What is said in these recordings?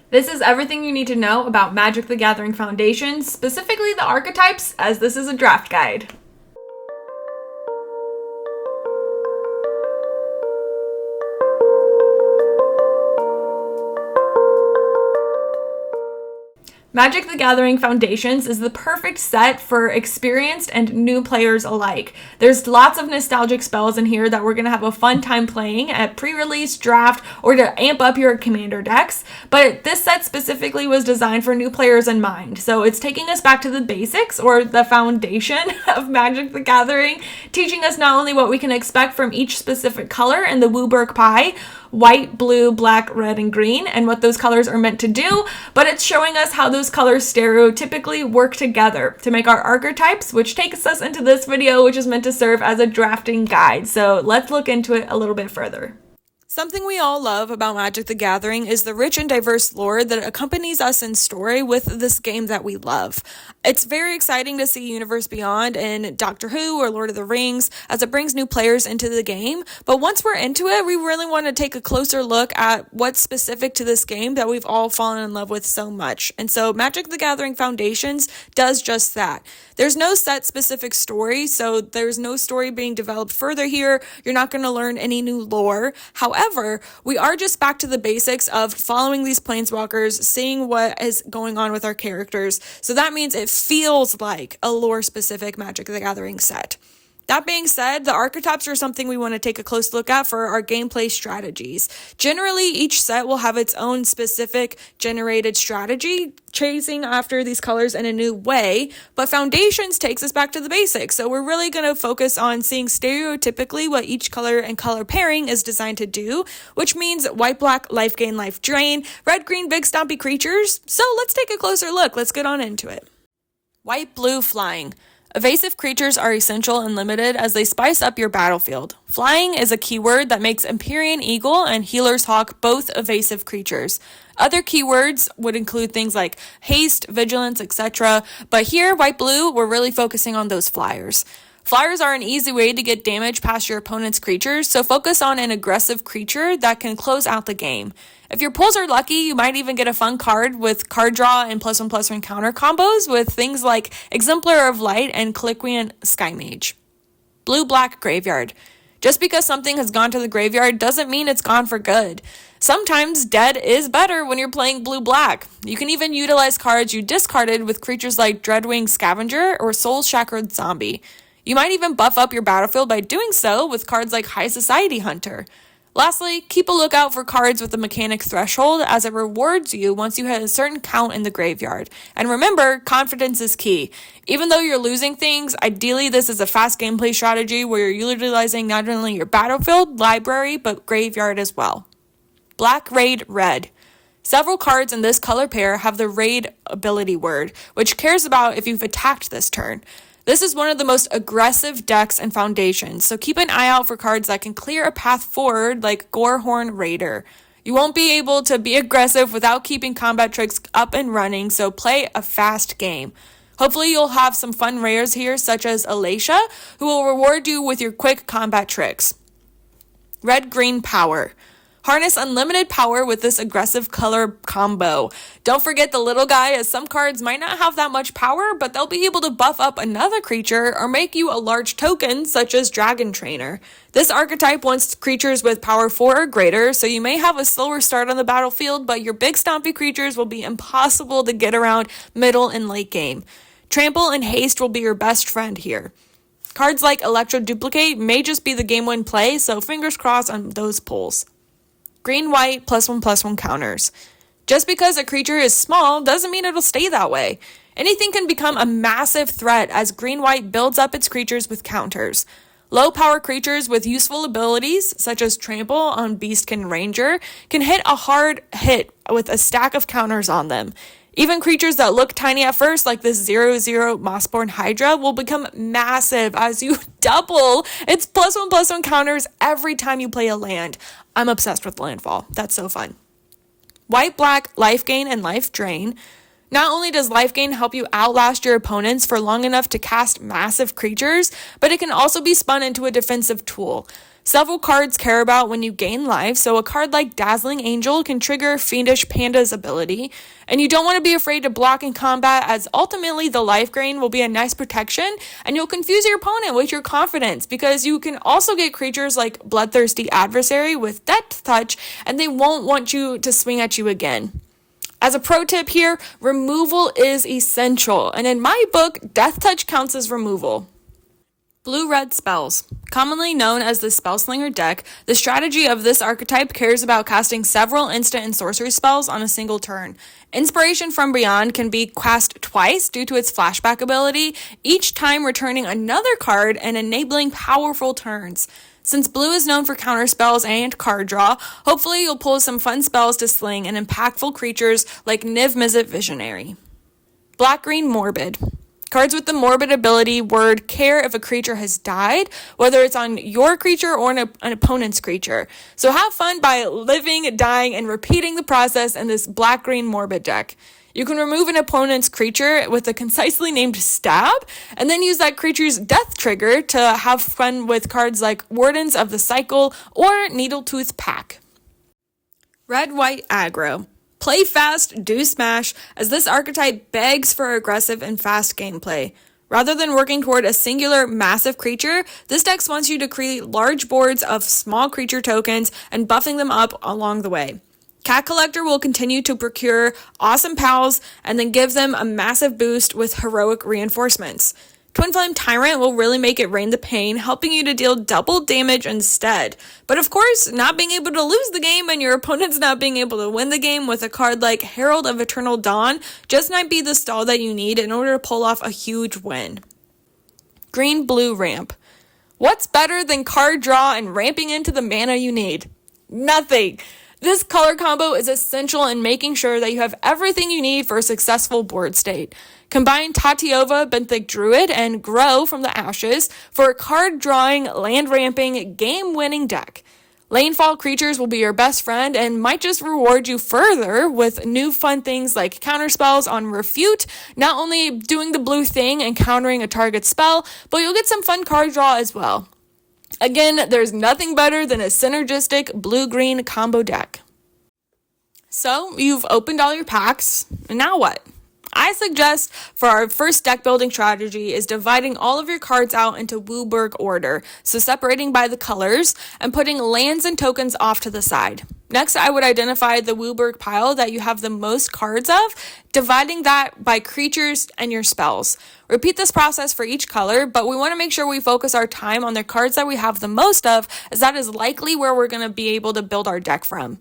This is everything you need to know about Magic the Gathering Foundation, specifically the archetypes, as this is a draft guide. Magic the Gathering Foundations is the perfect set for experienced and new players alike. There's lots of nostalgic spells in here that we're going to have a fun time playing at pre-release, draft, or to amp up your commander decks, but this set specifically was designed for new players in mind. So it's taking us back to the basics, or the foundation of Magic the Gathering, teaching us not only what we can expect from each specific color in the Wooburg pie, white, blue, black, red, and green, and what those colors are meant to do, but it's showing us how those colors stereotypically work together to make our archetypes, which takes us into this video, which is meant to serve as a drafting guide. So let's look into it a little bit further. Something we all love about Magic the Gathering is the rich and diverse lore that accompanies us in story with this game that we love. It's very exciting to see Universe Beyond and Doctor Who or Lord of the Rings as it brings new players into the game, but once we're into it, we really want to take a closer look at what's specific to this game that we've all fallen in love with so much. And so Magic the Gathering Foundations does just that. There's no set specific story, so there's no story being developed further here. You're not going to learn any new lore. However, we are just back to the basics of following these planeswalkers, seeing what is going on with our characters. So that means it feels like a lore-specific Magic the Gathering set. That being said, the archetypes are something we want to take a close look at for our gameplay strategies. Generally, each set will have its own specific generated strategy, chasing after these colors in a new way, but Foundations takes us back to the basics. So we're really going to focus on seeing stereotypically what each color and color pairing is designed to do, which means white, black, life gain, life drain, red, green, big stompy creatures. So let's take a closer look. Let's get on into it. White, blue, flying. Evasive creatures are essential and limited as they spice up your battlefield. Flying is a keyword that makes Empyrean Eagle and Healer's Hawk both evasive creatures. Other keywords would include things like haste, vigilance, etc., but here, white-blue, we're really focusing on those flyers. Flyers are an easy way to get damage past your opponent's creatures, so focus on an aggressive creature that can close out the game. If your pulls are lucky, you might even get a fun card with card draw and +1/+1 counter combos with things like Exemplar of Light and Cliquian Sky Mage. Blue-black graveyard. Just because something has gone to the graveyard doesn't mean it's gone for good. Sometimes dead is better when you're playing blue-black. You can even utilize cards you discarded with creatures like Dreadwing Scavenger or Soul Shackled Zombie. You might even buff up your battlefield by doing so with cards like High Society Hunter. Lastly, keep a lookout for cards with the mechanic threshold as it rewards you once you hit a certain count in the graveyard. And remember, confidence is key. Even though you're losing things, ideally this is a fast gameplay strategy where you're utilizing not only your battlefield, library, but graveyard as well. Black, Raid, Red. Several cards in this color pair have the Raid ability word, which cares about if you've attacked this turn. This is one of the most aggressive decks and Foundations, so keep an eye out for cards that can clear a path forward like Gorehorn Raider. You won't be able to be aggressive without keeping combat tricks up and running, so play a fast game. Hopefully you'll have some fun rares here, such as Alacia, who will reward you with your quick combat tricks. Red-green power. Harness unlimited power with this aggressive color combo. Don't forget the little guy, as some cards might not have that much power, but they'll be able to buff up another creature or make you a large token, such as Dragon Trainer. This archetype wants creatures with power 4 or greater, so you may have a slower start on the battlefield, but your big stompy creatures will be impossible to get around middle and late game. Trample and Haste will be your best friend here. Cards like Electro Duplicate may just be the game-win play, so fingers crossed on those pulls. Green-white +1/+1 counters. Just because a creature is small doesn't mean it'll stay that way. Anything can become a massive threat as green-white builds up its creatures with counters. Low-power creatures with useful abilities, such as Trample on Beastkin Ranger, can hit a hard hit with a stack of counters on them. Even creatures that look tiny at first, like this 0/0 Mossborn Hydra, will become massive as you double its +1/+1 counters every time you play a land. I'm obsessed with landfall. That's so fun. White, black, life gain, and life drain. Not only does life gain help you outlast your opponents for long enough to cast massive creatures, but it can also be spun into a defensive tool. Several cards care about when you gain life, so a card like Dazzling Angel can trigger Fiendish Panda's ability, and you don't want to be afraid to block in combat, as ultimately the life gain will be a nice protection, and you'll confuse your opponent with your confidence, because you can also get creatures like Bloodthirsty Adversary with Death Touch, and they won't want you to swing at you again. As a pro tip here, removal is essential, and in my book, Death Touch counts as removal. Blue-red spells. Commonly known as the Spellslinger deck, the strategy of this archetype cares about casting several instant and sorcery spells on a single turn. Inspiration from Beyond can be cast twice due to its flashback ability, each time returning another card and enabling powerful turns. Since blue is known for counterspells and card draw, hopefully you'll pull some fun spells to sling and impactful creatures like Niv Mizzet Visionary. Black-green Morbid. Cards with the Morbid ability word care if a creature has died, whether it's on your creature or an opponent's creature. So have fun by living, dying, and repeating the process in this black-green Morbid deck. You can remove an opponent's creature with a concisely named stab, and then use that creature's death trigger to have fun with cards like Wardens of the Cycle or Needletooth Pack. Red-white aggro. Play fast, do smash, as this archetype begs for aggressive and fast gameplay. Rather than working toward a singular massive creature, this deck wants you to create large boards of small creature tokens and buffing them up along the way. Cat Collector will continue to procure awesome pals and then give them a massive boost with heroic reinforcements. Twin Flame Tyrant will really make it rain the pain, helping you to deal double damage instead. But of course, not being able to lose the game and your opponent's not being able to win the game with a card like Herald of Eternal Dawn just might be the stall that you need in order to pull off a huge win. Green-blue ramp. What's better than card draw and ramping into the mana you need? Nothing! This color combo is essential in making sure that you have everything you need for a successful board state. Combine Tatiova, Benthic Druid, and Grow from the Ashes for a card-drawing, land-ramping, game-winning deck. Lanefall creatures will be your best friend and might just reward you further with new fun things like counterspells on Refute, not only doing the blue thing and countering a target spell, but you'll get some fun card draw as well. Again, there's nothing better than a synergistic blue-green combo deck. So, you've opened all your packs, and now what? I suggest for our first deck building strategy is dividing all of your cards out into Wooburg order, so separating by the colors and putting lands and tokens off to the side. Next, I would identify the Wooburg pile that you have the most cards of, dividing that by creatures and your spells. Repeat this process for each color, but we want to make sure we focus our time on the cards that we have the most of, as that is likely where we're going to be able to build our deck from.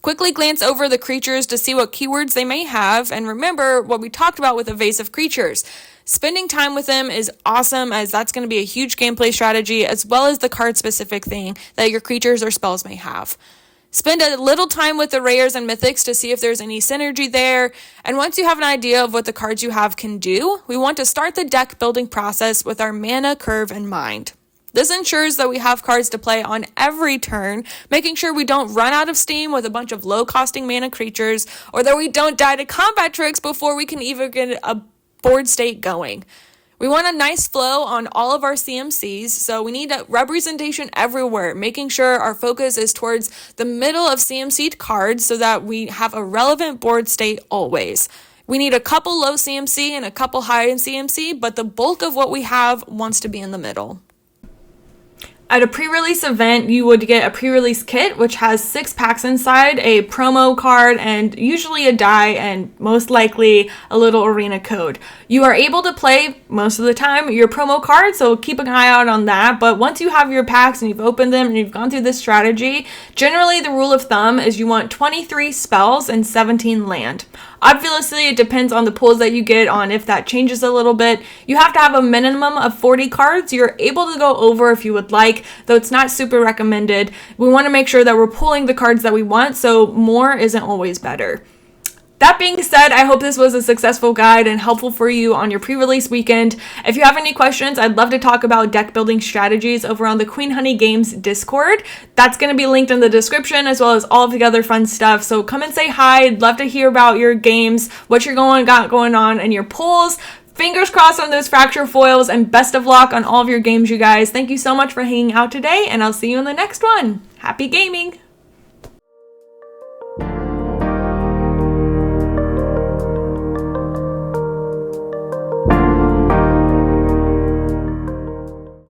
Quickly glance over the creatures to see what keywords they may have, and remember what we talked about with evasive creatures. Spending time with them is awesome, as that's going to be a huge gameplay strategy, as well as the card-specific thing that your creatures or spells may have. Spend a little time with the rares and mythics to see if there's any synergy there, and once you have an idea of what the cards you have can do, we want to start the deck building process with our mana curve in mind. This ensures that we have cards to play on every turn, making sure we don't run out of steam with a bunch of low-costing mana creatures, or that we don't die to combat tricks before we can even get a board state going. We want a nice flow on all of our CMCs, so we need a representation everywhere, making sure our focus is towards the middle of CMC'd cards so that we have a relevant board state always. We need a couple low CMC and a couple high in CMC, but the bulk of what we have wants to be in the middle. At a pre-release event, you would get a pre-release kit, which has 6 packs inside, a promo card, and usually a die, and most likely a little arena code. You are able to play, most of the time, your promo card, so keep an eye out on that. But once you have your packs and you've opened them and you've gone through this strategy, generally the rule of thumb is you want 23 spells and 17 land. Obviously, it depends on the pulls that you get on if that changes a little bit. You have to have a minimum of 40 cards. You're able to go over if you would like, though it's not super recommended. We want to make sure that we're pulling the cards that we want, so more isn't always better. That being said, I hope this was a successful guide and helpful for you on your pre-release weekend. If you have any questions, I'd love to talk about deck building strategies over on the Queen Honey Games Discord. That's going to be linked in the description, as well as all of the other fun stuff. So come and say hi. I'd love to hear about your games, what you're got going on, and your pulls. Fingers crossed on those fracture foils, and best of luck on all of your games, you guys. Thank you so much for hanging out today, and I'll see you in the next one. Happy gaming!